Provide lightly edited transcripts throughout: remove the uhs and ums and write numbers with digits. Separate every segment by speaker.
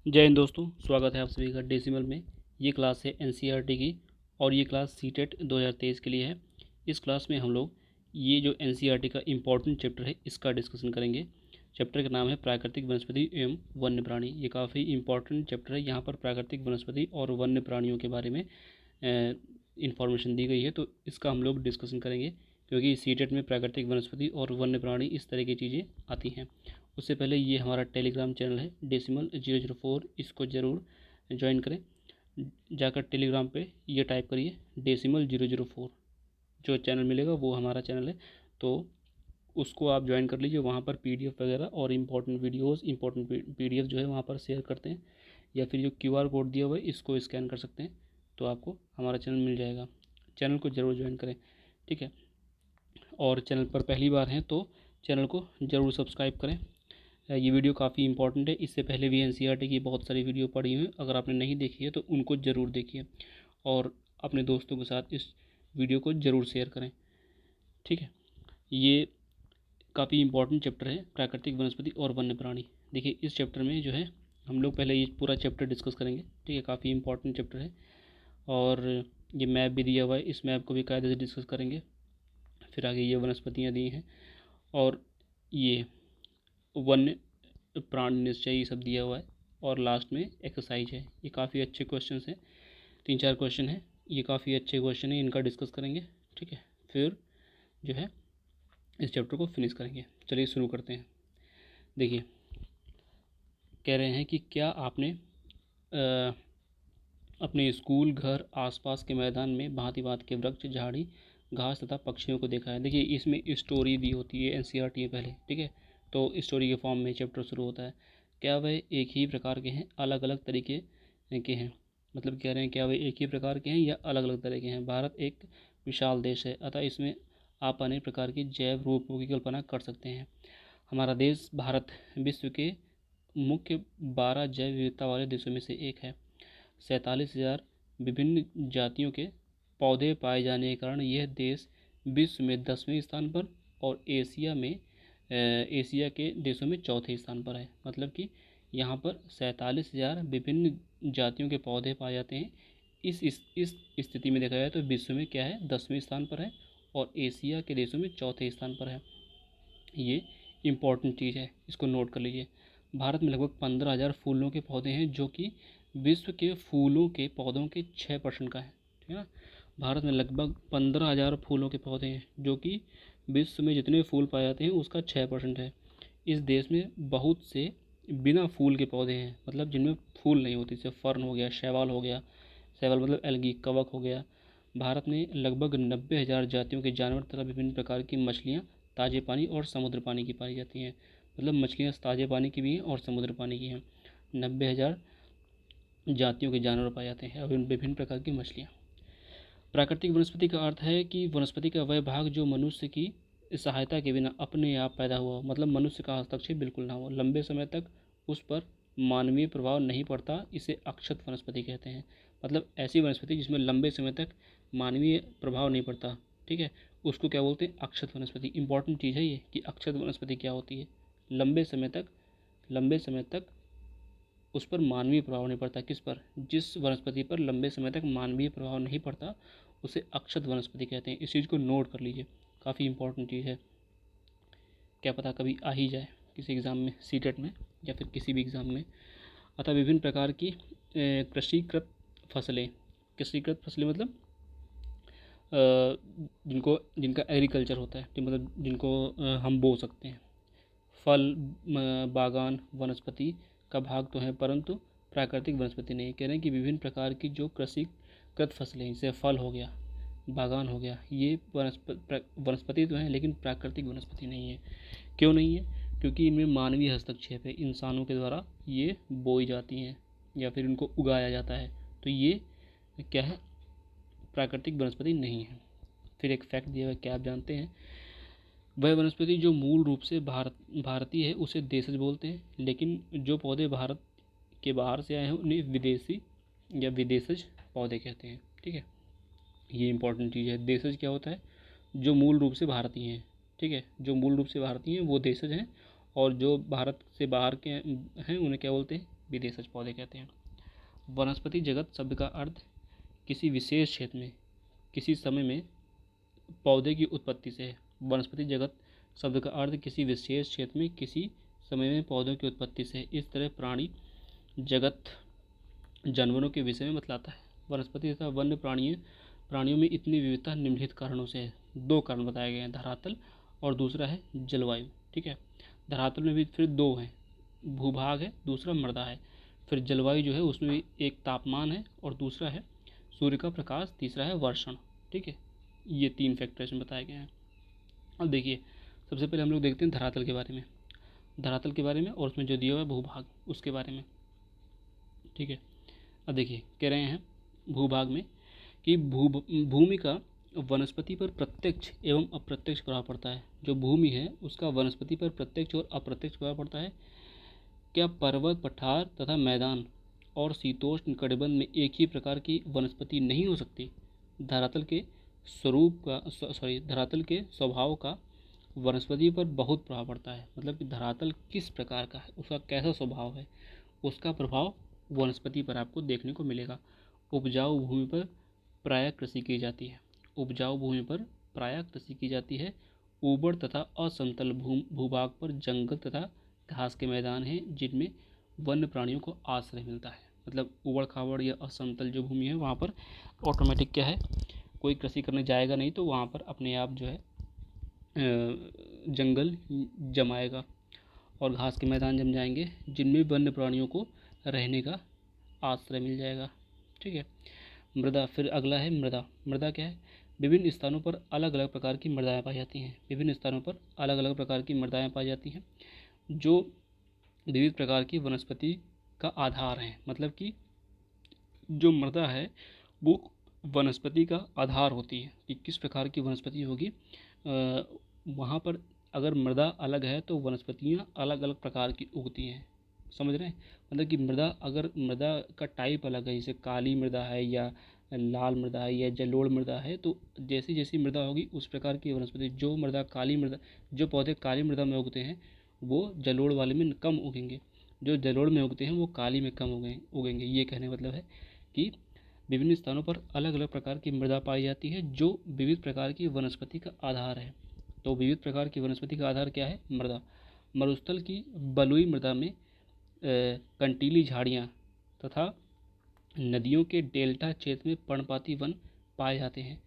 Speaker 1: जय हिंद दोस्तों, स्वागत है आप सभी का डेसिमल में। ये क्लास है एनसीईआरटी की और ये क्लास सीटेट 2023 के लिए है। इस क्लास में हम लोग ये जो एनसीईआरटी का इम्पोर्टेंट चैप्टर है इसका डिस्कशन करेंगे। चैप्टर का नाम है प्राकृतिक वनस्पति एवं वन्य प्राणी। ये काफ़ी इंपॉर्टेंट चैप्टर है। यहाँ पर प्राकृतिक वनस्पति और वन्य प्राणियों के बारे में इंफॉर्मेशन दी गई है, तो इसका हम लोग डिस्कशन करेंगे क्योंकि सीटेट में प्राकृतिक वनस्पति और वन्य प्राणी इस तरह की चीज़ें आती हैं। उससे पहले ये हमारा टेलीग्राम चैनल है डेसिमल 004, इसको ज़रूर ज्वाइन करें। जाकर टेलीग्राम पे ये टाइप करिए डेसिमल 004, जो चैनल मिलेगा वो हमारा चैनल है, तो उसको आप ज्वाइन कर लीजिए। वहाँ पर पीडीएफ वगैरह और इम्पोर्टेंट वीडियोस, इम्पोर्टेंट पीडीएफ जो है वहाँ पर शेयर करते हैं, या फिर जो क्यूआर कोड दिया हुआ है इसको स्कैन कर सकते हैं, तो आपको हमारा चैनल मिल जाएगा। चैनल को ज़रूर ज्वाइन करें, ठीक है। और चैनल पर पहली बार हैं तो चैनल को ज़रूर सब्सक्राइब करें। ये वीडियो काफ़ी इंपॉर्टेंट है। इससे पहले भी एनसीईआरटी की बहुत सारी वीडियो पड़ी हुई हैं, अगर आपने नहीं देखी है तो उनको ज़रूर देखिए और अपने दोस्तों के साथ इस वीडियो को ज़रूर शेयर करें, ठीक है। ये काफ़ी इंपॉर्टेंट चैप्टर है, प्राकृतिक वनस्पति और वन्य प्राणी। देखिए इस चैप्टर में जो है हम लोग पहले ये पूरा चैप्टर डिस्कस करेंगे, ठीक है। काफ़ी इंपॉर्टेंट चैप्टर है और ये मैप भी दिया हुआ है, इस मैप को भी कायदे से डिस्कस करेंगे। फिर आगे ये वनस्पतियाँ दी हैं और ये वन्य प्राणी निश्चय ये सब दिया हुआ है, और लास्ट में एक्सरसाइज है। ये काफ़ी अच्छे क्वेश्चन हैं, 3-4 क्वेश्चन हैं, ये काफ़ी अच्छे क्वेश्चन हैं, इनका डिस्कस करेंगे, ठीक है। फिर जो है इस चैप्टर को फिनिश करेंगे। चलिए शुरू करते हैं। देखिए कह रहे हैं कि क्या आपने अपने स्कूल, घर, आसपास के मैदान में भांति भांति के वृक्ष, झाड़ी, घास तथा पक्षियों को देखा है। देखिए इसमें स्टोरी दी होती है एनसीईआरटी में पहले, ठीक है। तो स्टोरी के फॉर्म में चैप्टर शुरू होता है। क्या वह एक ही प्रकार के हैं, अलग अलग तरीके के हैं। मतलब कह रहे हैं क्या वे एक ही प्रकार के हैं या अलग अलग तरह के हैं। भारत एक विशाल देश है, अतः इसमें आप अनेक प्रकार की जैव रूपों की कल्पना कर सकते हैं। हमारा देश भारत विश्व के मुख्य 12 जैव विविधता वाले देशों में से एक है। 47,000 विभिन्न जातियों के पौधे पाए जाने के कारण यह देश विश्व में 10वें स्थान पर और एशिया के देशों में चौथे स्थान पर है। मतलब कि यहाँ पर 47,000 विभिन्न जातियों के पौधे पाए जाते हैं। इस स्थिति में देखा जाए तो विश्व में क्या है, 10वें स्थान पर है और एशिया के देशों में चौथे स्थान पर है। ये इम्पॉर्टेंट चीज़ है, इसको नोट कर लीजिए। भारत में लगभग 15,000 फूलों के पौधे हैं, जो कि विश्व के फूलों के पौधों के 6% का है, ठीक है ना। भारत में लगभग 15,000 फूलों के पौधे हैं, जो कि विश्व में जितने फूल पाए जाते हैं उसका 6% है। इस देश में बहुत से बिना फूल के पौधे हैं, मतलब जिनमें फूल नहीं होती, जैसे फर्न हो गया, शैवाल हो गया। शैवाल मतलब एल्गी, कवक हो गया। भारत में लगभग 90,000 जातियों के जानवर तथा विभिन्न प्रकार की मछलियाँ ताजे पानी और समुद्र पानी की पाई जाती हैं। मतलब मछलियाँ ताजे पानी की भी हैं और समुद्र पानी की हैं। 90,000 जातियों के जानवर पाए जाते हैं और विभिन्न प्रकार की मछलियाँ। प्राकृतिक वनस्पति का अर्थ है कि वनस्पति का वह भाग जो मनुष्य की सहायता के बिना अपने आप पैदा हुआ हो, मतलब मनुष्य का हस्तक्षेप बिल्कुल ना हो, लंबे समय तक उस पर मानवीय प्रभाव नहीं पड़ता, इसे अक्षत वनस्पति कहते हैं। मतलब ऐसी वनस्पति जिसमें लंबे समय तक मानवीय प्रभाव नहीं पड़ता, ठीक है, उसको क्या बोलते हैं, अक्षत वनस्पति। इंपॉर्टेंट चीज़ है ये कि अक्षत वनस्पति क्या होती है। लंबे समय तक उस पर मानवीय प्रभाव नहीं पड़ता। किस पर, जिस वनस्पति पर लंबे समय तक मानवीय प्रभाव नहीं पड़ता उसे अक्षत वनस्पति कहते हैं। इस चीज़ को नोट कर लीजिए, काफ़ी इंपॉर्टेंट चीज़ है, क्या पता कभी आ ही जाए किसी एग्ज़ाम में, सीटेट में या फिर किसी भी एग्ज़ाम में। अतः विभिन्न प्रकार की कृषिकृत फसलें, कृषिकृत फसलें मतलब जिनका एग्रीकल्चर होता है, मतलब जिनको हम बो सकते हैं। फल, बागान, वनस्पति का भाग तो है, परंतु प्राकृतिक वनस्पति नहीं। कह रहे हैं कि विभिन्न प्रकार की जो कृषिकृत फसलें, जैसे फल हो गया, बागान हो गया, ये वनस्पति तो हैं लेकिन प्राकृतिक वनस्पति नहीं है। क्यों नहीं है, क्योंकि इनमें मानवीय हस्तक्षेप है, इंसानों के द्वारा ये बोई जाती हैं या फिर इनको उगाया जाता है, तो ये क्या है, प्राकृतिक वनस्पति नहीं है। फिर एक फैक्ट दिया हुआ है, क्या आप जानते हैं, वह वनस्पति जो मूल रूप से भारतीय है उसे देशज बोलते हैं, लेकिन जो पौधे भारत के बाहर से आए हैं उन्हें विदेशी या विदेशज पौधे कहते हैं, ठीक है। ये इंपॉर्टेंट चीज़ है। देशज क्या होता है, जो मूल रूप से भारतीय हैं, ठीक है, जो मूल रूप से भारतीय हैं वो देशज हैं, और जो भारत से बाहर के हैं उन्हें क्या बोलते हैं, विदेशज पौधे कहते हैं। वनस्पति जगत शब्द का अर्थ किसी विशेष क्षेत्र में किसी समय में पौधे की उत्पत्ति से है। वनस्पति जगत शब्द का अर्थ किसी विशेष क्षेत्र में किसी समय में पौधों की उत्पत्ति से है। इस तरह प्राणी जगत जानवरों के विषय में बतलाता है। वनस्पति तथा वन्य प्राणियों में इतनी विविधता निम्नलिखित कारणों से है। दो कारण बताए गए हैं, धरातल और दूसरा है जलवायु। ठीक है, धरातल में भी फिर दो हैं, भूभाग है, दूसरा मृदा है। फिर जलवायु जो है उसमें भी एक तापमान है और दूसरा है सूर्य का प्रकाश, तीसरा है वर्षण। ठीक है, ये 3 फैक्टर इसमें बताए गए हैं। अब देखिए, सबसे पहले हम लोग देखते हैं धरातल के बारे में और उसमें जो दिया हुआ है भूभाग उसके बारे में। ठीक है, अब देखिए कह रहे हैं भूभाग में कि भूमि का वनस्पति पर प्रत्यक्ष एवं अप्रत्यक्ष प्रभाव पड़ता है। जो भूमि है उसका वनस्पति पर प्रत्यक्ष और अप्रत्यक्ष प्रभाव पड़ता है। क्या पर्वत, पठार तथा मैदान और शीतोष्ण कटिबंध में एक ही प्रकार की वनस्पति नहीं हो सकती? धरातल के स्वभाव का वनस्पति पर बहुत प्रभाव पड़ता है। मतलब कि धरातल किस प्रकार का है, उसका कैसा स्वभाव है, उसका प्रभाव वनस्पति पर आपको देखने को मिलेगा। उपजाऊ भूमि पर प्रायः कृषि की जाती है। ऊबड़ तथा असमतल भूभाग पर जंगल तथा घास के मैदान हैं जिनमें वन्य प्राणियों को आश्रय मिलता है। मतलब ऊबड़ खाबड़ या असमतल जो भूमि है वहाँ पर ऑटोमेटिक क्या है, कोई कृषि करने जाएगा नहीं तो वहाँ पर अपने आप जो है जंगल जमाएगा और घास के मैदान जम जाएंगे जिनमें वन्य प्राणियों को रहने का आश्रय मिल जाएगा। ठीक है, मृदा, फिर अगला है मृदा क्या है? विभिन्न स्थानों पर अलग अलग प्रकार की मृदाएँ पाई जाती हैं जो विविध प्रकार की वनस्पति का आधार है। मतलब कि जो मृदा है वो वनस्पति का आधार होती है कि किस प्रकार की वनस्पति होगी। वहाँ पर अगर मृदा अलग है तो वनस्पतियाँ अलग अलग प्रकार की उगती हैं। समझ रहे हैं? मतलब कि मृदा का टाइप अलग है, जैसे काली मृदा है या लाल मृदा है या जलोढ़ मृदा है, तो जैसी जैसी मृदा होगी उस प्रकार की वनस्पति। जो पौधे काली मृदा में उगते हैं वो जलोढ़ वाले में कम उगेंगे, जो जलोढ़ में उगते हैं वो काली में कम उगेंगे। ये कहने मतलब है कि विभिन्न स्थानों पर अलग अलग प्रकार की मृदा पाई जाती है जो विविध प्रकार की वनस्पति का आधार है। तो विविध प्रकार की वनस्पति का आधार क्या है? मृदा। मरुस्थल की बलुई मृदा में कंटीली झाड़ियाँ तथा नदियों के डेल्टा क्षेत्र में पर्णपाती वन पाए जाते हैं।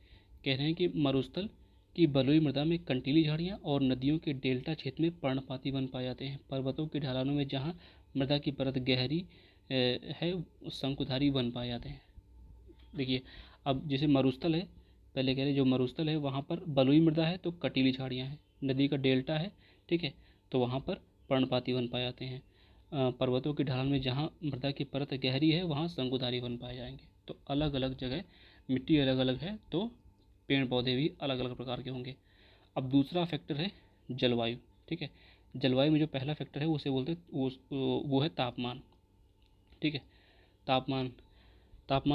Speaker 1: कह रहे हैं कि मरुस्थल की बलुई मृदा में कंटीली झाड़ियाँ और नदियों के डेल्टा क्षेत्र में पर्णपाती वन पाए जाते हैं। पर्वतों की ढलानों में जहाँ मृदा की परत गहरी है शंकुधारी वन पाए जाते हैं। देखिए, अब जैसे मरुस्थल है, पहले कह रहे जो मरुस्थल है वहाँ पर बलुई मृदा है तो कटीली झाड़ियाँ हैं, नदी का डेल्टा है, ठीक है, तो वहाँ पर पर्णपाती वन पाए जाते हैं। पर्वतों की ढलान में जहाँ मृदा की परत गहरी है वहाँ शंकुधारी वन पाए जाएंगे। तो अलग अलग जगह मिट्टी अलग अलग है तो पेड़ पौधे भी अलग अलग प्रकार के होंगे। अब दूसरा फैक्टर है जलवायु। ठीक है, जलवायु में जो पहला फैक्टर है उसे बोलते वो है तापमान। ठीक है, तापमान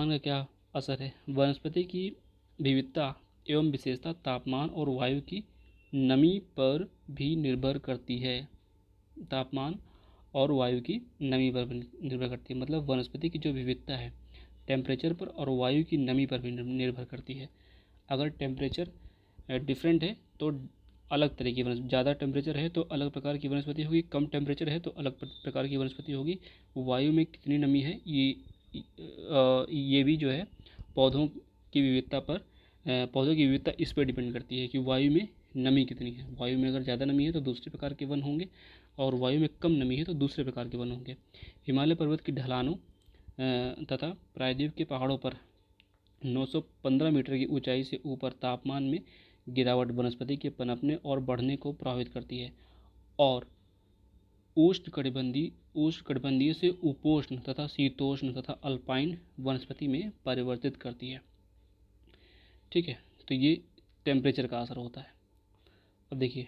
Speaker 1: का क्या असर है? वनस्पति की विविधता एवं विशेषता तापमान और वायु की नमी पर भी निर्भर करती है। तापमान और वायु की नमी पर निर्भर करती है। मतलब वनस्पति की जो विविधता है टेम्परेचर पर और वायु की नमी पर भी निर्भर करती है। अगर टेम्परेचर डिफरेंट है तो अलग तरह की वनस्पति, ज़्यादा टेम्परेचर है तो अलग प्रकार की वनस्पति होगी, कम टेम्परेचर है तो अलग प्रकार की वनस्पति होगी। वायु में कितनी नमी है ये भी जो है पौधों की विविधता इस पर डिपेंड करती है कि वायु में नमी कितनी है। वायु में अगर ज़्यादा नमी है तो दूसरे प्रकार के वन होंगे और वायु में कम नमी है तो दूसरे प्रकार के वन होंगे। हिमालय पर्वत की ढलानों तथा प्रायद्वीप के पहाड़ों पर 915 मीटर की ऊंचाई से ऊपर तापमान में गिरावट वनस्पति के पनपने और बढ़ने को प्रभावित करती है और उष्णकटिबंधीय से उपोष्ण तथा शीतोष्ण तथा अल्पाइन वनस्पति में परिवर्तित करती है। ठीक है, तो ये टेम्परेचर का असर होता है। अब देखिए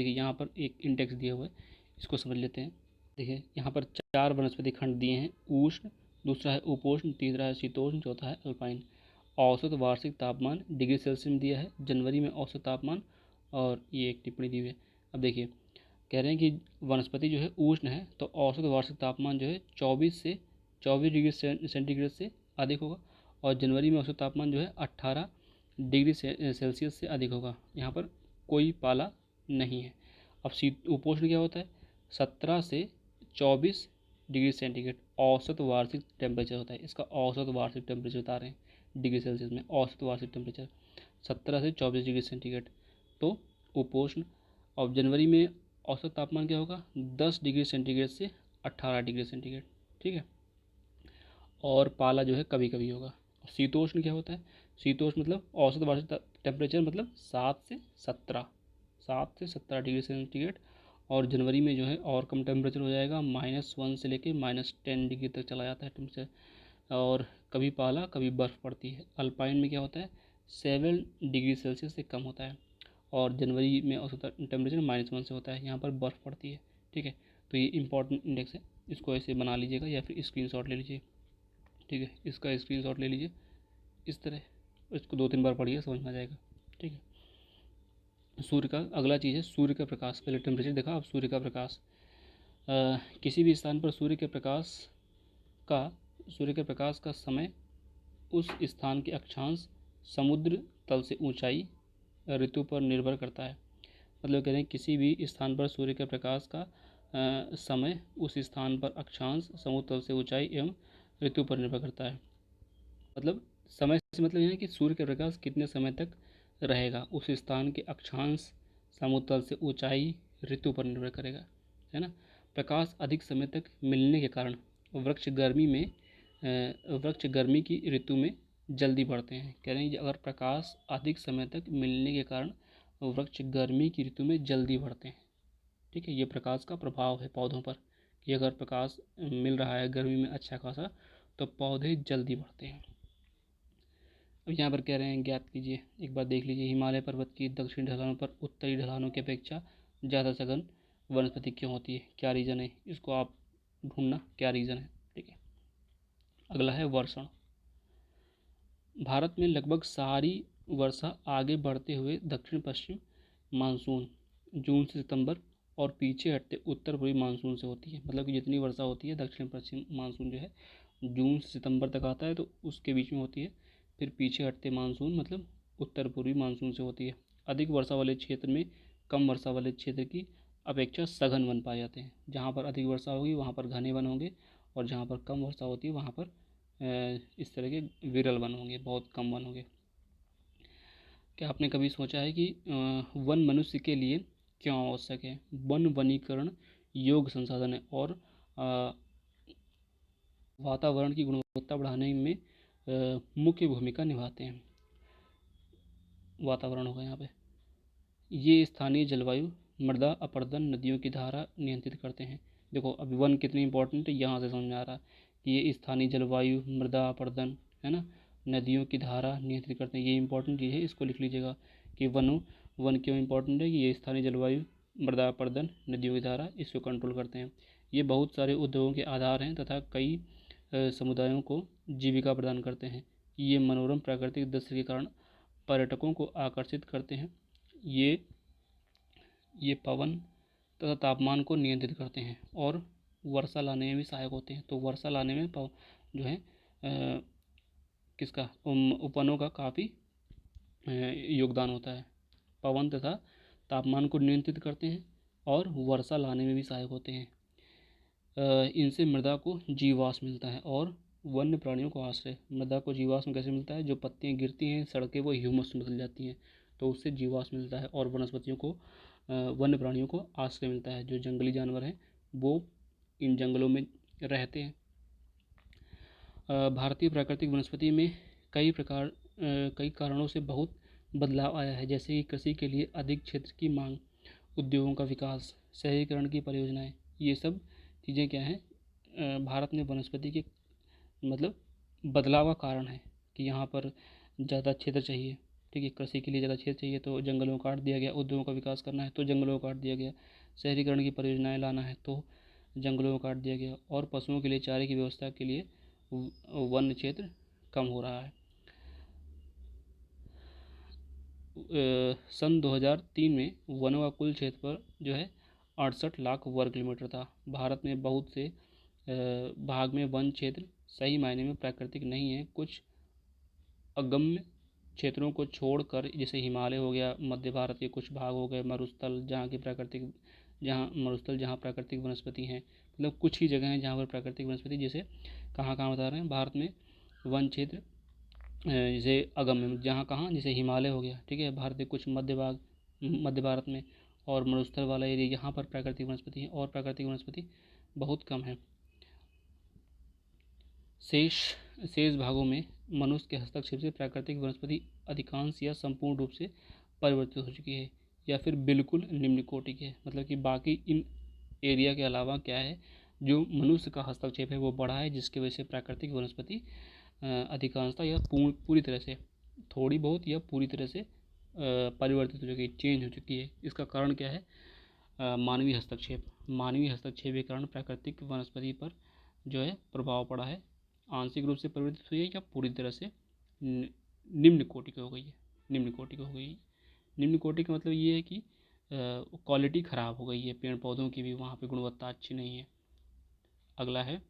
Speaker 1: यहाँ पर एक इंडेक्स दिया हुआ है, इसको समझ लेते हैं। देखिए यहाँ पर 4 वनस्पति खंड दिए हैं, उष्ण, दूसरा है उपोष्ण, तीसरा है शीतोष्ण, चौथा है अल्पाइन। औसत वार्षिक तापमान डिग्री सेल्सियस में दिया है, जनवरी में औसत तापमान, और ये एक टिप्पणी दी हुई है। अब देखिए कह रहे हैं कि वनस्पति जो है उष्ण है तो औसत वार्षिक तापमान जो है 24 डिग्री सेंटीग्रेड से अधिक होगा, और जनवरी में औसत तापमान जो है 18 डिग्री सेल्सियस से अधिक होगा। यहाँ पर कोई पाला नहीं है। अब शीत उपोष्ण क्या होता है? 17 से 24 डिग्री सेंटीग्रेड औसत वार्षिक टेम्परेचर होता है। इसका औसत वार्षिक टेम्परेचर बता रहे हैं डिग्री सेल्सियस में, औसत वार्षिक टेम्परेचर 17 से 24 डिग्री सेंटीग्रेड तो उपोष्ण। और जनवरी में औसत तापमान क्या होगा? 10 डिग्री सेंटीग्रेड से 18 डिग्री सेंटीग्रेड, ठीक है। और पाला जो है कभी कभी होगा। शीतोष्ण क्या होता है? शीतोष्ण मतलब औसत वार्षिक टेम्परेचर मतलब 7 से 17 डिग्री सेंटीग्रेड, और जनवरी में जो है और कम टेम्परेचर हो जाएगा, -1 से लेके -10 डिग्री तक चला जाता है टेम्परेचर, और कभी पाला कभी बर्फ़ पड़ती है। अल्पाइन में क्या होता है? 7 डिग्री सेल्सियस से कम होता है, और जनवरी में औसत टेम्परेचर -1 से होता है, यहाँ पर बर्फ़ पड़ती है, ठीक है। तो ये इंपॉर्टेंट इंडेक्स है, इसको ऐसे बना लीजिएगा या फिर स्क्रीनशॉट ले लीजिए, ठीक है। इसका स्क्रीनशॉट ले लीजिए इस तरह, इसको 2-3 बार पढ़िए, समझ में आ जाएगा, ठीक है। सूर्य का अगला चीज़ है सूर्य का प्रकाश। पहले टेम्परेचर देखा, अब सूर्य का प्रकाश। किसी भी स्थान पर सूर्य के प्रकाश का समय उस स्थान के अक्षांश, समुद्र तल से ऊंचाई, ऋतु पर निर्भर करता है। मतलब कह रहे हैं किसी भी स्थान पर सूर्य के प्रकाश का समय उस स्थान पर अक्षांश, समुद्र तल से ऊंचाई एवं ऋतु पर निर्भर करता है। मतलब समय से मतलब यह है कि सूर्य का प्रकाश कितने समय तक रहेगा, उस स्थान के अक्षांश, समुद्र तल से ऊंचाई, ऋतु पर निर्भर करेगा, है ना। प्रकाश अधिक समय तक मिलने के कारण वृक्ष गर्मी की ऋतु में जल्दी बढ़ते हैं। कह रहे हैं कि अगर प्रकाश अधिक समय तक मिलने के कारण वृक्ष गर्मी की ऋतु में जल्दी बढ़ते हैं, ठीक है। ये प्रकाश का प्रभाव है पौधों पर कि अगर प्रकाश मिल रहा है गर्मी में अच्छा खासा तो पौधे जल्दी बढ़ते हैं। अब यहाँ पर कह रहे हैं ज्ञात कीजिए, एक बार देख लीजिए, हिमालय पर्वत की दक्षिणी ढलानों पर उत्तरी ढलानों की अपेक्षा ज़्यादा सघन वनस्पति क्यों होती है? क्या रीज़न है? इसको आप ढूंढना क्या रीज़न है, ठीक है। अगला है वर्षण। भारत में लगभग सारी वर्षा आगे बढ़ते हुए दक्षिण पश्चिम मानसून जून से सितंबर और पीछे हटते उत्तर पूर्वी मानसून से होती है। मतलब कि जितनी वर्षा होती है दक्षिण पश्चिम मानसून जो है जून से सितंबर तक आता है, तो उसके बीच में होती है। फिर पीछे हटते मानसून मतलब उत्तर पूर्वी मानसून से होती है। अधिक वर्षा वाले क्षेत्र में कम वर्षा वाले क्षेत्र की अपेक्षा सघन वन पाए जाते हैं। जहाँ पर अधिक वर्षा होगी वहाँ पर घने वन होंगे, और जहाँ पर कम वर्षा होती है वहाँ पर इस तरह के विरल वन होंगे, बहुत कम वन होंगे। क्या आपने कभी सोचा है कि वन मनुष्य के लिए क्यों आवश्यक है? वन वनीकरण योग्य संसाधन है और वातावरण की गुणवत्ता बढ़ाने में मुख्य भूमिका निभाते हैं। वातावरण होगा यहाँ पे। ये स्थानीय जलवायु, मृदा अपरदन, नदियों की धारा नियंत्रित करते हैं। देखो अभी वन कितनी इंपॉर्टेंट है यहाँ से समझ में आ रहा है कि ये स्थानीय जलवायु, मृदा अपरदन, है ना, नदियों की धारा नियंत्रित करते हैं। ये इंपॉर्टेंट चीज़ है, इसको लिख लीजिएगा कि वन क्यों इंपॉर्टेंट है कि ये स्थानीय जलवायु, मृदा अपरदन, नदियों की धारा इसको कंट्रोल करते हैं। ये बहुत सारे उद्योगों के आधार हैं तथा कई समुदायों को जीविका प्रदान करते हैं। ये मनोरम प्राकृतिक दृश्य के कारण पर्यटकों को आकर्षित करते हैं। ये पवन तथा तापमान को नियंत्रित करते हैं और वर्षा लाने में भी सहायक होते हैं। तो वर्षा लाने में जो है किसका उपवनों का काफ़ी योगदान होता है। पवन तथा तापमान को नियंत्रित करते हैं और वर्षा लाने में भी सहायक होते हैं। इनसे मृदा को जीवाश्म मिलता है और वन्य प्राणियों को आश्रय। मृदा को जीवाश्म कैसे मिलता है? जो पत्तियाँ गिरती हैं सड़कें वो ह्यूमस में बदल जाती हैं, तो उससे जीवाश्म मिलता है। और वनस्पतियों को वन्य प्राणियों को आश्रय मिलता है। जो जंगली जानवर हैं वो इन जंगलों में रहते हैं। भारतीय प्राकृतिक वनस्पति में कई कारणों से बहुत बदलाव आया है, जैसे कि कृषि के लिए अधिक क्षेत्र की मांग, उद्योगों का विकास, शहरीकरण की परियोजनाएं। ये सब चीज़ें क्या हैं भारत में वनस्पति के मतलब बदलाव का कारण है कि यहाँ पर ज़्यादा क्षेत्र चाहिए, ठीक है। कृषि के लिए ज़्यादा क्षेत्र चाहिए तो जंगलों को काट दिया गया, उद्योगों का विकास करना है तो जंगलों को काट दिया गया, शहरीकरण की परियोजनाएं लाना है तो जंगलों को काट दिया गया, और पशुओं के लिए चारे की व्यवस्था के लिए वन क्षेत्र कम हो रहा है। सन 2003 में वनों का कुल क्षेत्रफल जो है 68 लाख वर्ग किलोमीटर था। भारत में बहुत से भाग में वन क्षेत्र सही मायने में प्राकृतिक नहीं है। कुछ अगम्य क्षेत्रों को छोड़कर, जैसे हिमालय हो गया, मध्य भारत के कुछ भाग हो गए, मरुस्थल जहाँ प्राकृतिक वनस्पति हैं, मतलब कुछ ही जगह हैं जहाँ पर प्राकृतिक वनस्पति, जैसे कहाँ कहाँ बता रहे हैं भारत में वन क्षेत्र, जैसे अगम्य जहाँ कहाँ, जैसे हिमालय हो गया, ठीक है, भारत के कुछ मध्य भारत में, और मरुस्थल वाला एरिया, यहाँ पर प्राकृतिक वनस्पति है, और प्राकृतिक वनस्पति बहुत कम है। शेष भागों में मनुष्य के हस्तक्षेप से प्राकृतिक वनस्पति अधिकांश या संपूर्ण रूप से परिवर्तित हो चुकी है, या फिर बिल्कुल निम्न कोटि की है। मतलब कि बाकी इन एरिया के अलावा क्या है, जो मनुष्य का हस्तक्षेप है वो बढ़ा है, जिसकी वजह से प्राकृतिक वनस्पति अधिकांशतः या पूरी तरह से, थोड़ी बहुत या पूरी तरह से परिवर्तित हो चुकी है, चेंज हो चुकी है। इसका कारण क्या है? मानवीय हस्तक्षेप के कारण प्राकृतिक वनस्पति पर जो है प्रभाव पड़ा है। आंशिक रूप से परिवर्तित हुई है या पूरी तरह से निम्न कोटि की हो गई है। निम्न कोटि का मतलब ये है कि क्वालिटी ख़राब हो गई है, पेड़ पौधों की भी वहाँ पे गुणवत्ता अच्छी नहीं है। अगला है,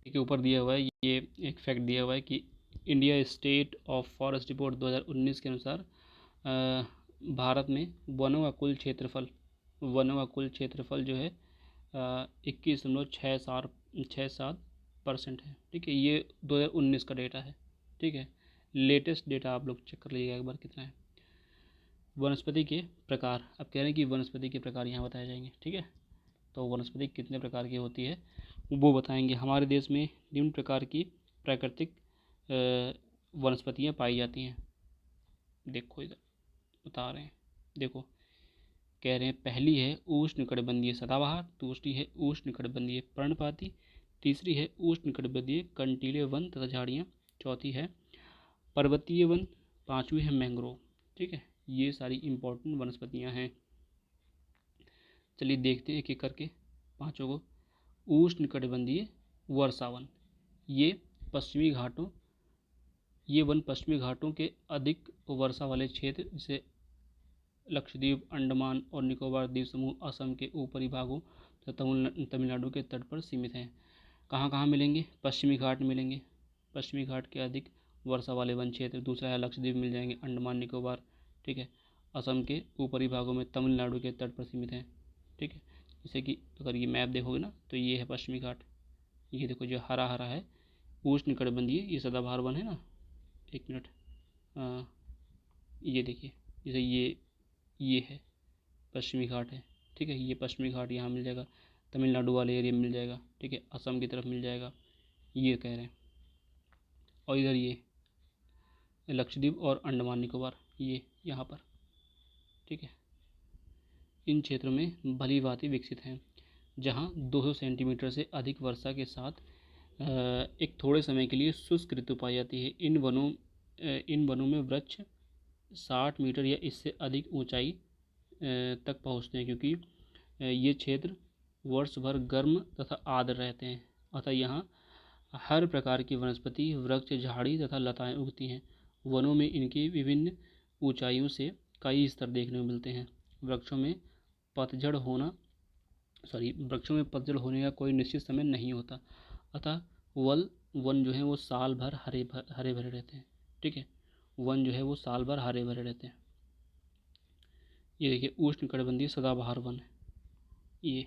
Speaker 1: के ऊपर दिया हुआ है, ये एक फैक्ट दिया हुआ है कि India state of forest report 2019 के अनुसार भारत में वनों का कुल क्षेत्रफल जो है 21.67% है। ठीक है, ये 2019 का डेटा है। ठीक है, लेटेस्ट डेटा आप लोग चेक कर लीजिएगा एक बार कितना है। वनस्पति के प्रकार, अब कह रहे हैं कि वनस्पति के प्रकार यहाँ बताए जाएंगे। ठीक है, तो वनस्पति कितने प्रकार की होती है वो बताएंगे। हमारे देश में निम्न प्रकार की प्राकृतिक वनस्पतियाँ पाई जाती हैं। देखो इधर बता रहे हैं, देखो कह रहे हैं, पहली है उष्णकटिबंधीय सदाबहार, दूसरी है उष्णकटिबंधीय पर्णपाती, तीसरी है उष्णकटिबंधीय कंटीले वन तथा झाड़ियाँ, चौथी है पर्वतीय वन, पांचवी है मैंग्रोव। ठीक है, ये सारी इंपॉर्टेंट वनस्पतियाँ हैं। चलिए देखते हैं एक एक करके पांचों को। उष्णकटिबंधीय वर्षावन, ये वन पश्चिमी घाटों के अधिक वर्षा वाले क्षेत्र, जैसे लक्षद्वीप, अंडमान और निकोबार द्वीप समूह, असम के ऊपरी भागों तथा तमिलनाडु के तट पर सीमित हैं। कहाँ कहाँ मिलेंगे? पश्चिमी घाट मिलेंगे, पश्चिमी घाट के अधिक वर्षा वाले वन क्षेत्र। दूसरा है लक्षद्वीप मिल जाएंगे, अंडमान निकोबार। ठीक है, असम के ऊपरी भागों में, तमिलनाडु के तट पर सीमित हैं। ठीक है, जैसे कि अगर ये मैप देखोगे ना तो ये है पश्चिमी घाट, ये देखो जो हरा हरा है उष्णकटिबंधीय, ये सदाबहार वन है ना। एक मिनट, ये देखिए, जैसे ये है पश्चिमी घाट है। ठीक है, ये पश्चिमी घाट यहाँ मिल जाएगा, तमिलनाडु वाले एरिया में मिल जाएगा। ठीक है, असम की तरफ मिल जाएगा, ये कह रहे हैं। और इधर ये लक्षद्वीप और अंडमान निकोबार, ये यहाँ पर। ठीक है, इन क्षेत्रों में भली भांति विकसित हैं, जहाँ 200 सेंटीमीटर से अधिक वर्षा के साथ एक थोड़े समय के लिए शुष्क ऋतु पाई जाती है। इन वनों में वृक्ष 60 मीटर या इससे अधिक ऊंचाई तक पहुँचते हैं, क्योंकि ये क्षेत्र वर्ष भर गर्म तथा आर्द्र रहते हैं। अतः यहाँ हर प्रकार की वनस्पति, वृक्ष, झाड़ी तथा लताएं उगती हैं। वनों में इनकी विभिन्न ऊंचाइयों से कई स्तर देखने को मिलते हैं। वृक्षों में पतझड़ होने का कोई निश्चित समय नहीं होता, अतः वन जो है वो साल भर हरे भरे रहते हैं। ठीक है, वन जो है वो साल भर हरे भरे रहते हैं। ये देखिए उष्णकटिबंधीय सदाबहार वन है, ये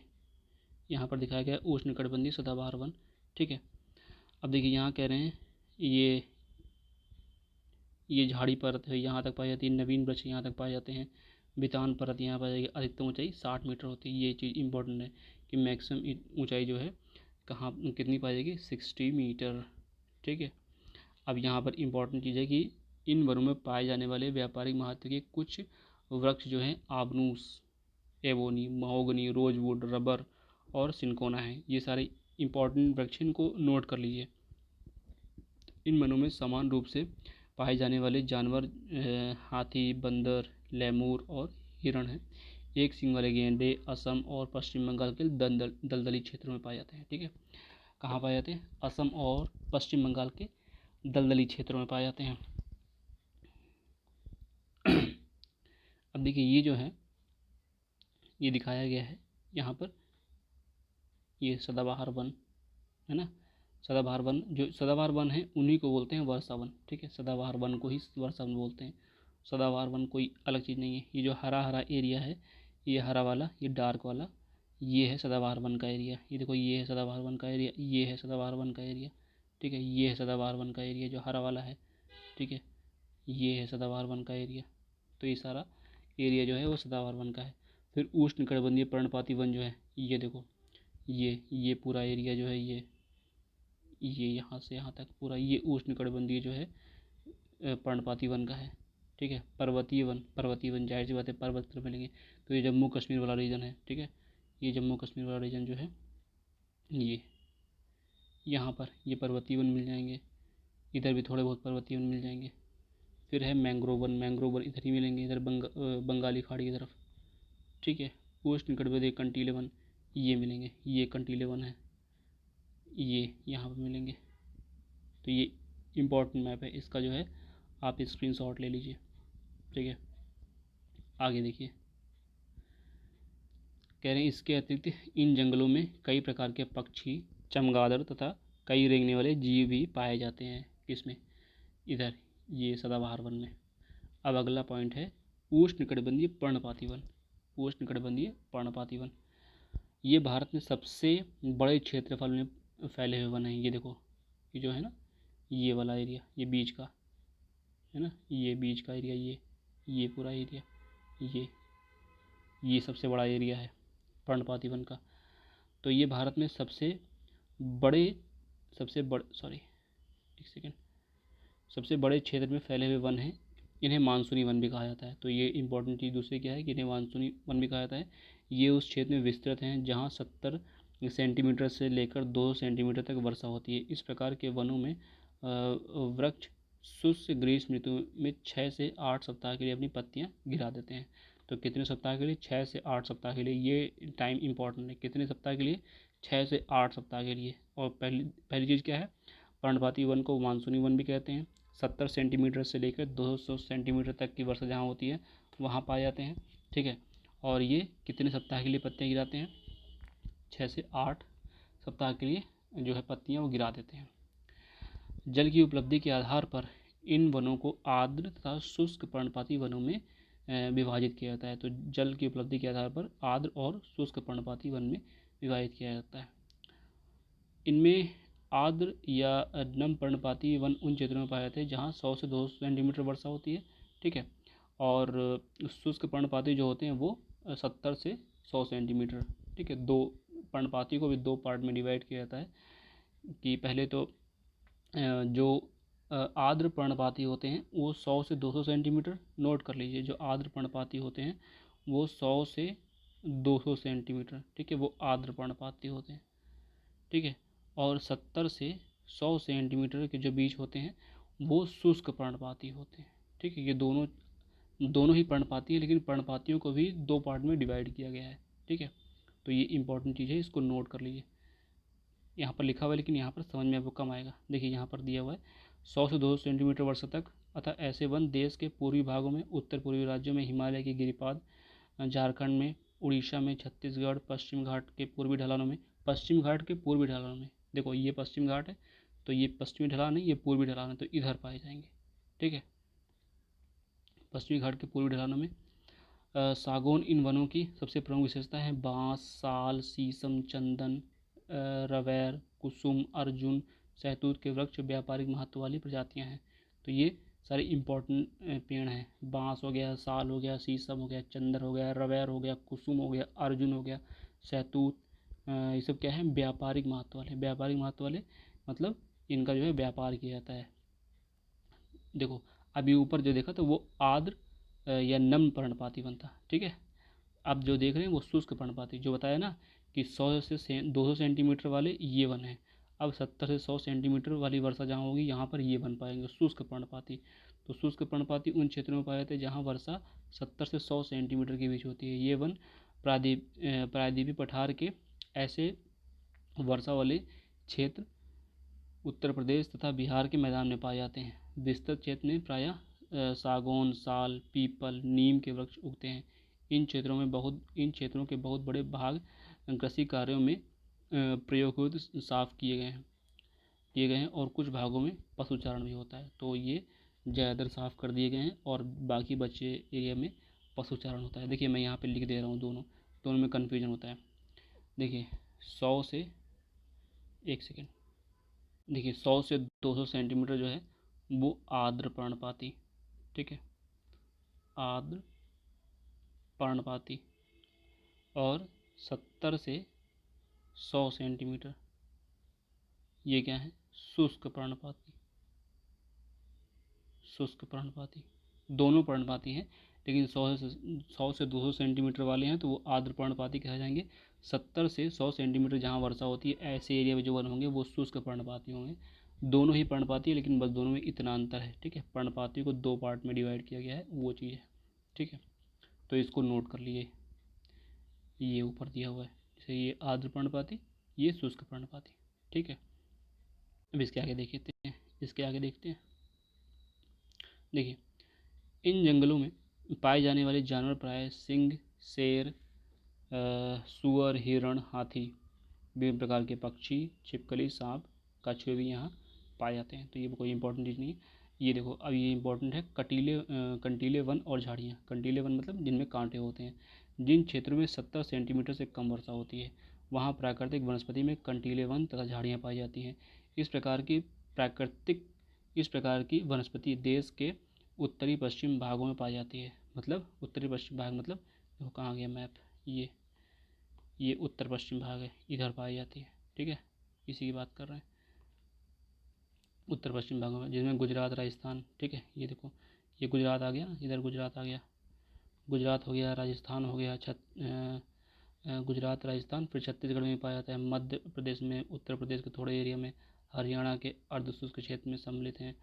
Speaker 1: यहाँ पर दिखाया गया उष्णकटिबंधीय सदाबहार वन। ठीक है, अब देखिए यहाँ कह रहे हैं ये झाड़ी परत है, यहाँ तक पाई जाती है। नवीन वृक्ष यहाँ तक पाए जाते हैं। बितान परत यहाँ पाई जाएगी। अधिकतम ऊंचाई 60 मीटर होती है। ये चीज़ इंपॉर्टेंट है कि मैक्सिमम ऊंचाई जो है कहाँ कितनी पाई जाएगी? 60 मीटर। ठीक है, अब यहाँ पर इंपॉर्टेंट चीज़ है कि इन वनों में पाए जाने वाले व्यापारिक महत्व के कुछ वृक्ष जो हैं आबनूस, एवोनी, महोगनी, रोजवुड, रबर और सिनकोना है। ये सारे इंपॉर्टेंट वृक्ष, इनको नोट कर लीजिए। इन वनों में समान रूप से पाए जाने वाले जानवर हाथी, बंदर, लेमूर और हिरण हैं। एक सींग वाले गैंडे असम और पश्चिम बंगाल के दलदली क्षेत्रों में पाए जाते हैं। ठीक है, कहाँ पाए जाते हैं? असम और पश्चिम बंगाल के दलदली क्षेत्रों में पाए जाते हैं। अब देखिए ये जो है ये दिखाया गया है यहाँ पर ये सदाबहार वन है ना, सदाबहार वन, जो सदाबहार वन है उन्हीं को बोलते हैं वर्षा वन। ठीक है, सदाबहार वन को ही वर्षा वन बोलते हैं। सदाबहार वन कोई अलग चीज़ नहीं है। ये जो हरा हरा एरिया है, ये हरा वाला, ये डार्क वाला, ये है सदाबहार वन का एरिया। ये देखो, ये है सदाबहार वन का एरिया, ये है सदाबहार वन का एरिया। ठीक है, ये है सदाबहार वन का एरिया जो हरा वाला है। ठीक है, ये है सदाबहार वन का एरिया। तो ये सारा एरिया जो है वो सदाबहार वन का है। फिर उष्णकटिबंधीय पर्णपाती वन जो है, ये देखो, ये पूरा एरिया जो है, ये यहाँ से यहाँ तक पूरा ये उष्णकटिबंधीय जो है पर्णपाती वन का है। ठीक है, पर्वतीय वन जाहिर सी बात है, पर्वत पर मिलेंगे। तो ये जम्मू कश्मीर वाला रीजन है। ठीक है, ये जम्मू कश्मीर वाला रीजन जो है, ये यहाँ पर ये पर्वतीय वन मिल जाएंगे। इधर भी थोड़े बहुत पर्वतीय वन मिल जाएंगे। फिर है मैंग्रोव वन इधर ही मिलेंगे, इधर बंगाली खाड़ी की तरफ। ठीक है, उष्णकटिबंधीय कंटीले वन ये मिलेंगे, ये कंटीले वन है, ये यहाँ पर मिलेंगे। तो ये इम्पोर्टेंट मैप है, इसका जो है आप स्क्रीनशॉट ले लीजिए। ठीक है, आगे देखिए, कह रहे हैं इसके अतिरिक्त इन जंगलों में कई प्रकार के पक्षी, चमगादड़ तथा कई रेंगने वाले जीव भी पाए जाते हैं। किसमें? इधर, ये सदाबहार वन में। अब अगला पॉइंट है उष्णकटिबंधीय पर्णपाती वन। उष्णकटिबंधीय पर्णपाती वन ये भारत में सबसे बड़े क्षेत्रफल में फैले हुए वन हैं। ये देखो, ये जो है ना, ये वाला एरिया, ये बीच का है ना, ये बीच का एरिया, ये पूरा एरिया, ये सबसे बड़ा एरिया है पर्णपाती वन का। तो ये भारत में सबसे बड़े सबसे बड़े क्षेत्र में फैले हुए वन हैं। इन्हें मानसूनी वन भी कहा जाता है। तो ये इंपॉर्टेंट चीज़ दूसरी क्या है कि इन्हें मानसूनी वन भी कहा जाता है। ये उस क्षेत्र में विस्तृत हैं जहाँ 70 सेंटीमीटर से लेकर 2 सेंटीमीटर तक वर्षा होती है। इस प्रकार के वनों में वृक्ष शुष्क ग्रीष्म ऋतु में 6 से 8 सप्ताह के लिए अपनी पत्तियाँ गिरा देते हैं। तो कितने सप्ताह के लिए? 6 से 8 सप्ताह के लिए। ये टाइम इंपॉर्टेंट है, कितने सप्ताह के लिए? 6 से 8 सप्ताह के लिए। और पहली चीज़ क्या है, पर्णपाती वन को मानसूनी वन भी कहते हैं। 70 सेंटीमीटर से लेकर 200 सेंटीमीटर तक की वर्षा जहाँ होती है वहाँ पाए जाते हैं। ठीक है, और ये कितने सप्ताह के लिए पत्तियाँ गिराते हैं? 6 से 8 सप्ताह के लिए जो है पत्तियाँ वो गिरा देते हैं। जल की उपलब्धि के आधार पर इन वनों को आर्द्र तथा शुष्क पर्णपाती वनों में विभाजित किया जाता है। तो जल की उपलब्धि के आधार पर आर्द्र और शुष्क पर्णपाती वन में विभाजित किया जाता है। इनमें आर्द्र या नम पर्णपाती वन उन क्षेत्रों में पाए जाते हैं जहाँ 100 से 200 सेंटीमीटर वर्षा होती है। ठीक है, और शुष्क पर्णपाती जो होते हैं वो 70 से 100 सेंटीमीटर। ठीक है, दो पर्णपाती को भी दो पार्ट में डिवाइड किया जाता है कि पहले तो जो आर्द्र पर्णपाती होते हैं वो 100 से 200 सेंटीमीटर, नोट कर लीजिए, जो आर्द्र पर्णपाती होते हैं वो 100 से 200 सेंटीमीटर। ठीक है, वो आर्द्र पर्णपाती होते हैं। ठीक है, और 70 से 100 सेंटीमीटर के जो बीच होते हैं वो शुष्क पर्णपाती होते हैं। ठीक है, ये दोनों ही पर्णपाती है, लेकिन पर्णपातियों को भी दो पार्ट में डिवाइड किया गया है। ठीक है, तो ये इंपॉर्टेंट चीज़ है, इसको नोट कर लीजिए। यहाँ पर लिखा हुआ है लेकिन यहाँ पर समझ में आपको कम आएगा। देखिए यहाँ पर दिया हुआ है 100 से 200 सेंटीमीटर वर्षा तक, अतः ऐसे वन देश के पूर्वी भागों में, उत्तर पूर्वी राज्यों में, हिमालय के गिरिपाद, झारखंड में, उड़ीसा में, छत्तीसगढ़, पश्चिम घाट के पूर्वी ढलानों में, देखो ये पश्चिम घाट है तो ये पश्चिमी ढलान है, ये पूर्वी ढलान है, तो इधर पाए जाएंगे। ठीक है, पश्चिमी घाट के पूर्वी ढलानों में सागौन इन वनों की सबसे प्रमुख विशेषता है। बांस, साल, शीशम, चंदन, रवैर, कुसुम, अर्जुन, सहतूत के वृक्ष व्यापारिक महत्व वाली प्रजातियां हैं। तो ये सारे इम्पोर्टेंट पेड़ हैं। बांस हो गया, साल हो गया, शीशम हो गया, चंदन हो गया, रवैर हो गया, कुसुम हो गया, अर्जुन हो गया, सहतूत, ये सब क्या है? व्यापारिक महत्व वाले। व्यापारिक महत्व वाले मतलब इनका जो है व्यापार किया जाता है। देखो अभी ऊपर जो देखा तो वो आर्द्र या नम पर्णपाती वन था। ठीक है, अब जो देख रहे हैं वो शुष्क पर्णपाती, जो बताया ना कि 100 से 200 सेंटीमीटर वाले ये वन है। अब 70 से 100 सेंटीमीटर वाली वर्षा जहाँ होगी यहाँ पर ये वन पाएंगे शुष्क पर्णपाती। तो शुष्क पर्णपाती उन क्षेत्रों में पाए जाते हैं जहाँ वर्षा 70 से 100 सेंटीमीटर के बीच होती है। ये वन प्रायद्वीपीय पठार के ऐसे वर्षा वाले क्षेत्र उत्तर प्रदेश तथा बिहार के मैदान में पाए जाते हैं। विस्तृत क्षेत्र में प्रायः सागौन, साल, पीपल, नीम के वृक्ष उगते हैं। इन क्षेत्रों के बहुत बड़े भाग कृषि कार्यों में प्रयोग हेतु साफ किए गए हैं और कुछ भागों में पशुचारण भी होता है। तो ये ज़्यादातर साफ़ कर दिए गए हैं और बाकी बचे एरिया में पशुचारण होता है। देखिए मैं यहाँ पे लिख दे रहा हूँ, दोनों में कन्फ्यूजन होता है। देखिए 100 से 1 सेकेंड, देखिए 100 से 200 सेंटीमीटर जो है वो आर्द्र पर्णपाती, ठीक है, आर्द्र पर्णपाती, और 70 से 100 सेंटीमीटर ये क्या है, शुष्क पर्णपाती। शुष्क पर्णपाती, दोनों पर्णपाती हैं, लेकिन 100 से 200 सेंटीमीटर वाले हैं तो वो आर्द्र पर्णपाती कहे जाएंगे। 70 से 100 सेंटीमीटर जहाँ वर्षा होती है ऐसे एरिया में जो वन होंगे वो शुष्क पर्णपाती होंगे। दोनों ही पर्णपाती है, लेकिन बस दोनों में इतना अंतर है, ठीक है। पर्णपाती को 2 पार्ट में डिवाइड किया गया है, वो चीज़ है, ठीक है। तो इसको नोट कर लिए, ये ऊपर दिया हुआ है, जैसे ये आर्द्र पर्णपाती, ये शुष्क पर्णपाती, ठीक है। अब इसके आगे देखते हैं। देखिए इन जंगलों में पाए जाने वाले जानवर प्रायः सिंह, शेर, सूअर, हिरण, हाथी, विभिन्न प्रकार के पक्षी, छिपकली, सांप, कछुए भी यहाँ पाए जाते हैं। तो ये कोई इंपॉर्टेंट चीज़ नहीं है। ये देखो अब ये इंपॉर्टेंट है, कंटीले वन और झाड़ियाँ। कंटीले वन मतलब जिनमें कांटे होते हैं। जिन क्षेत्रों में 70 सेंटीमीटर से कम वर्षा होती है वहाँ प्राकृतिक वनस्पति में कंटीले वन तथा झाड़ियाँ पाई जाती हैं। इस प्रकार की वनस्पति देश के उत्तरी पश्चिम भागों में पाई जाती है। मतलब उत्तरी पश्चिम भाग मतलब देखो कहाँ गया मैप, ये उत्तर पश्चिम भाग है, इधर पाई जाती है, ठीक है। इसी की बात कर रहे हैं, उत्तर पश्चिम भागों में, जिसमें गुजरात, राजस्थान, ठीक है। ये देखो ये गुजरात आ गया, इधर गुजरात आ गया, गुजरात हो गया, राजस्थान हो गया, गुजरात, राजस्थान, फिर छत्तीसगढ़ में पाया जाता है, मध्य प्रदेश में, उत्तर प्रदेश के थोड़े एरिया में, हरियाणा के अर्धशुष्क क्षेत्र में सम्मिलित हैं।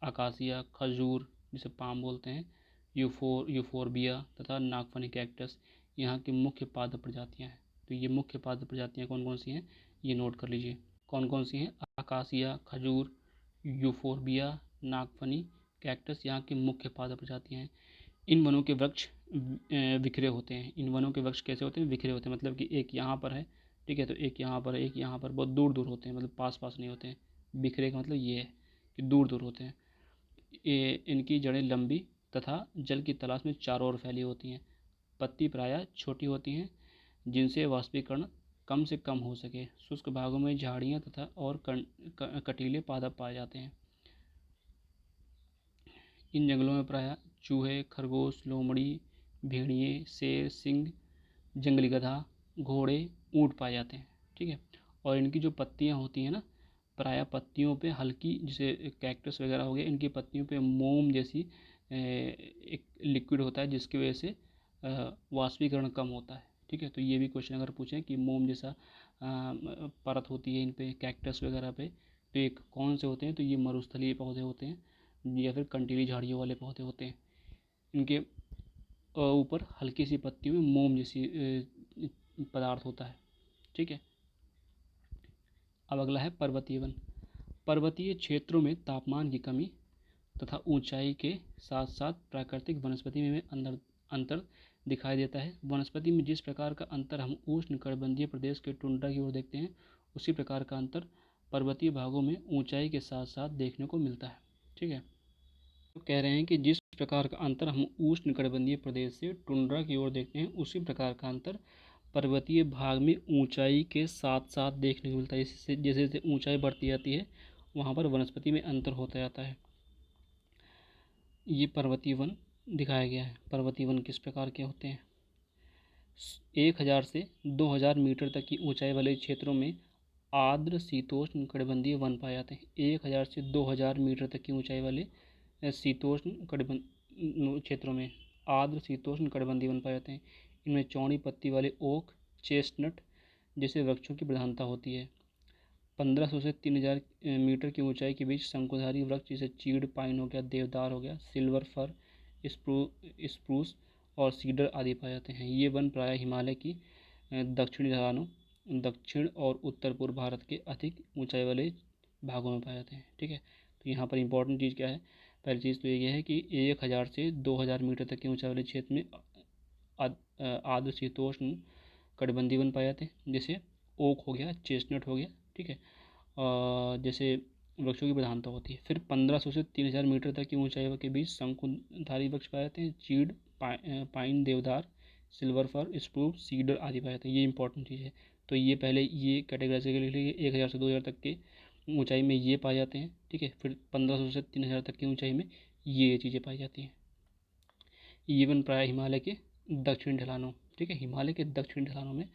Speaker 1: आकाशिया, खजूर जिसे पाम बोलते हैं, यूफोरबिया तथा नागफनी कैक्टस यहाँ की मुख्य पादप प्रजातियाँ हैं। तो ये मुख्य पादप प्रजातियाँ कौन कौन सी हैं ये नोट कर लीजिए। कौन कौन सी हैं, आकाशिया, खजूर, यूफोरबिया, नागफनी कैक्टस यहाँ की मुख्य पादप प्रजातियाँ हैं। इन वनों के वृक्ष बिखरे होते हैं। इन वनों के वृक्ष कैसे होते हैं, बिखरे होते हैं, मतलब कि एक यहाँ पर है, ठीक है, तो एक यहाँ पर है, एक यहाँ पर, बहुत दूर दूर होते हैं, मतलब पास पास नहीं होते हैं। बिखरे का मतलब ये है कि दूर दूर होते हैं। इनकी जड़ें लंबी तथा जल की तलाश में चारों ओर फैली होती हैं। पत्ती प्रायः छोटी होती हैं जिनसे वाष्पीकरण कम से कम हो सके। शुष्क भागों में झाड़ियाँ तथा और कटीले पादप पाए जाते हैं। इन जंगलों में प्रायः चूहे, खरगोश, लोमड़ी, भेड़िए, शेर, सिंह, जंगली गधा, घोड़े, ऊँट पाए जाते हैं, ठीक है। और इनकी जो पत्तियाँ होती हैं ना, प्रायः पत्तियों पे हल्की, जैसे कैक्टस वगैरह हो गया, इनकी पत्तियों पे मोम जैसी एक लिक्विड होता है जिसकी वजह से वाष्पीकरण कम होता है, ठीक है। तो ये भी क्वेश्चन अगर पूछें कि मोम जैसा परत होती है इन पे कैक्टस वगैरह पे, तो एक कौन से होते हैं, तो ये मरुस्थलीय पौधे होते हैं या फिर कंटीली झाड़ियों वाले पौधे होते हैं। इनके ऊपर हल्की सी पत्ती में मोम जैसी पदार्थ होता है, ठीक है। अब अगला है पर्वतीय वन। पर्वतीय क्षेत्रों में तापमान की कमी तथा ऊंचाई के साथ साथ प्राकृतिक वनस्पति में अंतर दिखाई देता है। वनस्पति में जिस प्रकार का अंतर हम उष्णकटिबंधीय प्रदेश के टुंड्रा की ओर देखते हैं, उसी प्रकार का अंतर पर्वतीय भागों में ऊंचाई के साथ साथ देखने को मिलता है, ठीक है। तो कह रहे हैं कि जिस प्रकार का अंतर हम उष्णकटिबंधीय प्रदेश से टुंड्रा की ओर देखते हैं, उसी प्रकार का अंतर पर्वतीय भाग में ऊंचाई के साथ साथ देखने को मिलता है। जैसे जैसे ऊंचाई बढ़ती जाती है वहाँ पर वनस्पति में अंतर होता जाता है। ये पर्वतीय वन दिखाया गया है। पर्वतीय वन किस प्रकार के होते हैं, 1000 से 2000 मीटर तक की ऊंचाई वाले क्षेत्रों में आर्द्र शीतोष्ण कटिबंधीय वन पाए जाते हैं। 1000 से 2000 मीटर तक की ऊंचाई वाले शीतोष्ण कटिबंध क्षेत्रों में आर्द्र शीतोष्ण कटिबंधीय वन पाए जाते हैं। इनमें चौड़ी पत्ती वाले ओक, चेस्टनट जैसे वृक्षों की प्रधानता होती है। 1500 से 3000 मीटर की ऊंचाई के बीच शंकुधारी वृक्ष जैसे चीड़, पाइन हो गया, देवदार हो गया, सिल्वर फर, स्प्रूस और सीडर आदि पाए जाते हैं। ये वन प्रायः हिमालय की दक्षिणी ढलानों, दक्षिण और उत्तर पूर्व भारत के अधिक ऊंचाई वाले भागों में पाए जाते हैं, ठीक है। तो यहाँ पर इंपॉर्टेंट चीज़ क्या है, पहली चीज़ तो ये है कि 1000 से 2000 मीटर तक की ऊंचाई वाले क्षेत्र में आर्द्र शीतोष्ण कटिबंधीय वन पाए जाते हैं, जैसे ओक हो गया, चेस्टनट हो गया, ठीक है, जैसे वृक्षों की प्रधानता होती है। फिर 1500 से 3000 मीटर तक की ऊंचाई के बीच शंकुधारी वृक्ष पाए जाते हैं, चीड़, पाइन, देवदार, सिल्वर फर, स्प्रूस, सीडर आदि पाए जाते हैं। ये इंपॉर्टेंट चीज़ है। तो ये पहले ये कैटेगराइज के लिए 1000 से 2000 तक के ऊंचाई में ये पाए जाते हैं, ठीक है। फिर 1500 से 3000 तक की ऊंचाई में ये चीज़ें पाई जाती हैं। ये वन प्रायः हिमालय के दक्षिण ढलानों, ठीक है, हिमालय के दक्षिण ढलानों में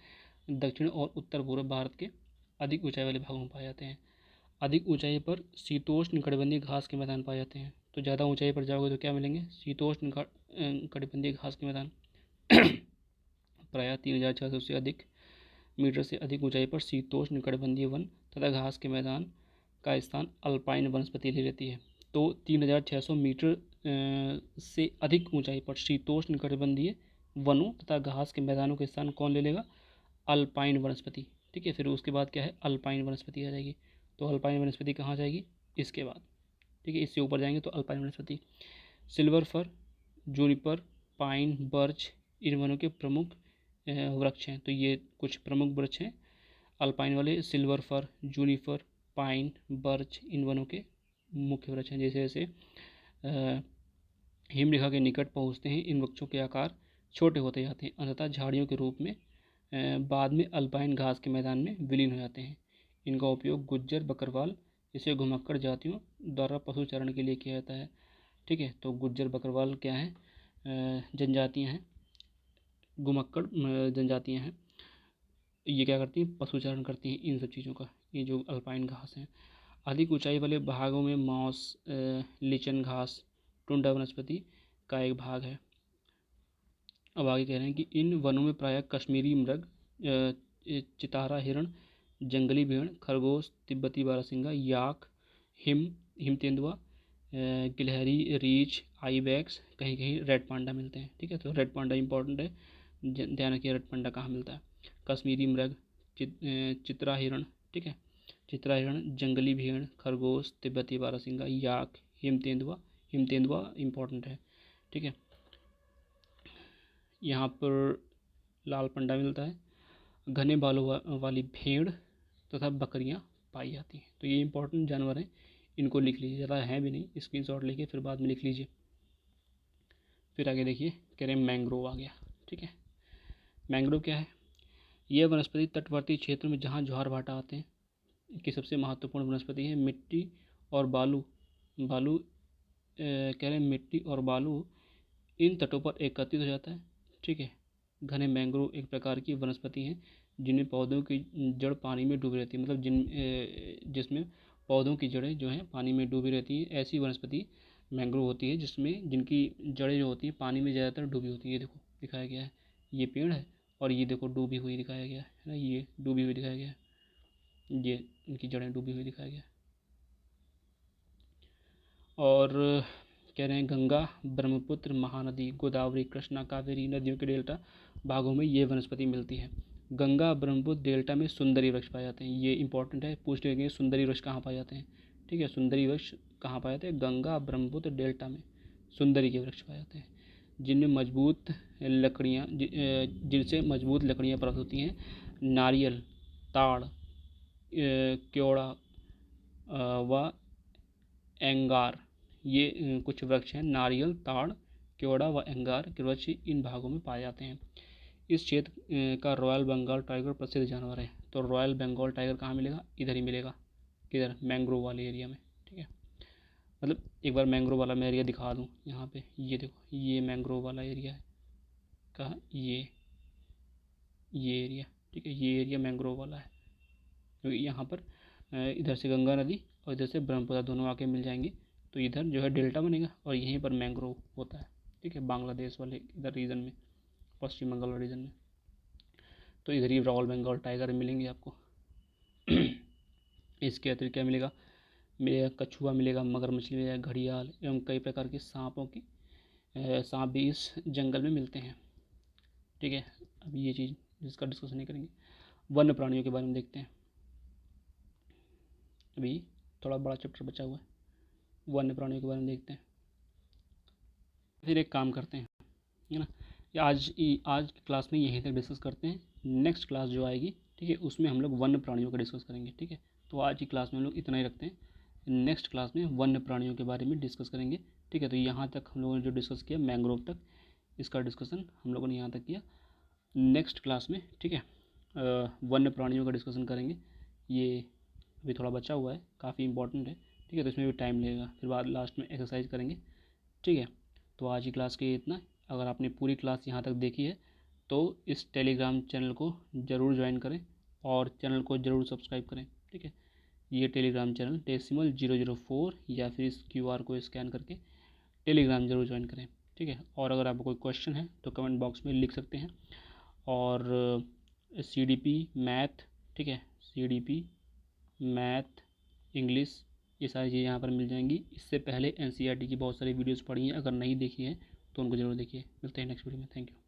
Speaker 1: दक्षिण और उत्तर पूर्व भारत के अधिक ऊंचाई वाले भागों में पाए जाते हैं। अधिक ऊंचाई पर शीतोष्ण कटिबंधीय घास के मैदान पाए जाते हैं। तो ज़्यादा ऊंचाई पर जाओगे तो क्या मिलेंगे? शीतोष्ण कटिबंधीय घास के मैदान। प्रायः 3600 से अधिक मीटर से अधिक ऊंचाई पर शीतोष्ण कटिबंधीय वन तथा घास के मैदान का स्थान अल्पाइन वनस्पति ले लेती है। तो 3600 मीटर से अधिक ऊंचाई पर शीतोष्ण कटिबंधीय वनों तथा घास के मैदानों के स्थान कौन ले लेगा? अल्पाइन वनस्पति, ठीक है। फिर उसके बाद क्या है? अल्पाइन वनस्पति आ जाएगी। तो अल्पाइन वनस्पति कहाँ जाएगी? इसके बाद, ठीक है, इससे ऊपर जाएंगे तो अल्पाइन वनस्पति। Silver fir, juniper, pine, birch इन वनों के प्रमुख वृक्ष हैं। तो ये कुछ प्रमुख वृक्ष हैं अल्पाइन वाले। Silver fir, juniper, pine, birch इन वनों के मुख्य वृक्ष हैं। जैसे जैसे हिमरेखा के निकट पहुँचते हैं इन वृक्षों के आकार छोटे होते जाते हैं, अंततः झाड़ियों के रूप में बाद में अल्पाइन घास के मैदान में विलीन हो जाते हैं। इनका उपयोग गुज्जर, बकरवाल इसे घुमक्कड़ जातियों द्वारा पशु चारण के लिए किया जाता है, ठीक है। तो गुज्जर बकरवाल क्या है? जनजातियाँ हैं, घुमक्कड़ जनजातियाँ हैं। ये क्या करती हैं? पशुचारण करती हैं इन सब चीज़ों का, ये जो अल्पाइन घास हैं। अधिक ऊंचाई वाले भागों में मॉस, लीचन घास, टुंडा वनस्पति का एक भाग है। अब आगे कह रहे हैं कि इन वनों में प्रायः कश्मीरी मृग, चितारा हिरण, जंगली भेड़, खरगोश, तिब्बती बारहसिंगा, याक, हिम तेंदुआ, गिलहरी, रीछ, आईबैक्स, कहीं कहीं रेड पांडा मिलते हैं, ठीक है। तो रेड पांडा इंपॉर्टेंट है, ध्यान रखिए रेड पांडा कहाँ मिलता है। कश्मीरी मृग, चित्रा हिरण, ठीक है, चित्रा हिरण, जंगली भेड़, खरगोश, तिब्बती बारहसिंगा, याक, हिम तेंदुआ इंपॉर्टेंट है, ठीक है। यहाँ पर लाल पंडा मिलता है। घने बालों वाली भेड़ तथा बकरियाँ पाई जाती हैं। तो ये इंपॉर्टेंट जानवर हैं, इनको लिख लीजिए, ज़्यादा है भी नहीं, स्क्रीनशॉट लेके फिर बाद में लिख लीजिए। फिर आगे देखिए, कह रहे हैं मैंग्रोव आ गया, ठीक है। मैंग्रोव क्या है? यह वनस्पति तटवर्ती क्षेत्र में जहाँ ज्वार भाटा आते हैं की सबसे महत्वपूर्ण वनस्पति है। मिट्टी और बालू कह रहे हैं मिट्टी और बालू इन तटों पर एकत्रित हो जाता है, ठीक है। घने मैंग्रोव एक प्रकार की वनस्पति हैं जिनमें पौधों की जड़ पानी में डूबी रहती है, मतलब जिसमें पौधों की जड़ें जो हैं पानी में डूबी रहती हैं, ऐसी वनस्पति मैंग्रोव होती है जिसमें जिनकी जड़ें जो होती हैं पानी में ज़्यादातर डूबी होती है। ये देखो दिखाया गया है, ये पेड़ है और ये देखो डूबी हुई दिखाया गया है ना, ये डूबी हुई दिखाया गया है, ये इनकी जड़ें डूबी हुई दिखाया गया है। और कह रहे हैं गंगा, ब्रह्मपुत्र, महानदी, गोदावरी, कृष्णा, कावेरी नदियों के डेल्टा भागों में ये वनस्पति मिलती है। गंगा ब्रह्मपुत्र डेल्टा में सुंदरी वृक्ष पाए जाते हैं। ये इंपॉर्टेंट है, पूछ लेंगे सुंदरी वृक्ष कहाँ पाए जाते हैं, ठीक है। सुंदरी वृक्ष कहाँ पाए जाते हैं? गंगा ब्रह्मपुत्र डेल्टा में सुंदरी के वृक्ष पाए जाते हैं, जिनमें मजबूत लकड़ियाँ जिनसे मजबूत लकड़ियाँ प्राप्त होती हैं। नारियल, ताड़, क्योड़ा व एंगार, ये कुछ वृक्ष हैं। नारियल, ताड़, क्योड़ा व एंगार के वृक्ष इन भागों में पाए जाते हैं। इस क्षेत्र का रॉयल बंगाल टाइगर प्रसिद्ध जानवर है। तो रॉयल बंगाल टाइगर कहाँ मिलेगा? इधर ही मिलेगा, किधर? मैंग्रोव वाले एरिया में, ठीक है। मतलब एक बार मैंग्रोव वाला मैं एरिया दिखा दूँ, यहाँ पे ये देखो, ये मैंग्रोव वाला एरिया है, कहाँ? ये एरिया, ठीक है, ये एरिया मैंग्रोव वाला है, क्योंकि यहाँ पर इधर से गंगा नदी और इधर से ब्रह्मपुत्र दोनों आके मिल जाएंगे, तो इधर जो है डेल्टा बनेगा और यहीं पर मैंग्रोव होता है, ठीक है, बांग्लादेश वाले इधर रीजन में, पश्चिम बंगाल रीजन में। तो इधर ही रॉयल बंगाल टाइगर मिलेंगे आपको। इसके अतिरिक्त क्या मिलेगा? कछुआ मिलेगा, मगर मछली मिलेगा, घड़ियाल एवं कई प्रकार के सांप भी इस जंगल में मिलते हैं, ठीक है। अब ये चीज़ जिसका डिस्कशन नहीं करेंगे। वन्य प्राणियों के बारे में देखते हैं, अभी थोड़ा बड़ा चैप्टर बचा हुआ है, वन्य प्राणियों के बारे में देखते हैं। फिर एक काम करते हैं, है ना, आज की क्लास में यहीं तक डिस्कस करते हैं। नेक्स्ट क्लास जो आएगी, ठीक है, उसमें हम लोग वन्य प्राणियों का डिस्कस करेंगे। ठीक है, तो आज की क्लास में हम लोग इतना ही रखते हैं। नेक्स्ट क्लास में वन्य प्राणियों के बारे में डिस्कस करेंगे। ठीक है, तो यहाँ तक हम लोगों ने जो डिस्कस किया मैंग्रोव तक, इसका डिस्कसन हम लोगों ने यहाँ तक किया। नेक्स्ट क्लास में, ठीक है, वन्य प्राणियों का डिस्कसन करेंगे। ये अभी थोड़ा बचा हुआ है, काफ़ी इंपॉर्टेंट है। ठीक है, तो इसमें भी टाइम लगेगा, फिर बाद लास्ट में एक्सरसाइज करेंगे। ठीक है, तो आज की क्लास के इतना। अगर आपने पूरी क्लास यहाँ तक देखी है तो इस टेलीग्राम चैनल को ज़रूर ज्वाइन करें और चैनल को ज़रूर सब्सक्राइब करें। ठीक है, ये टेलीग्राम चैनल decimal004 या फिर इस QR को स्कैन करके टेलीग्राम ज़रूर ज्वाइन करें। ठीक है, और अगर आपको कोई क्वेश्चन है तो कमेंट बॉक्स में लिख सकते हैं। और CDP मैथ, ठीक है, CDP मैथ, इंग्लिश, ये सारी चीज़ें यहाँ पर मिल जाएंगी। इससे पहले NCERT की बहुत सारी वीडियोस पढ़ी हैं, अगर नहीं देखी हैं तो उनको ज़रूर देखिए। मिलते हैं नेक्स्ट वीडियो में। Thank you.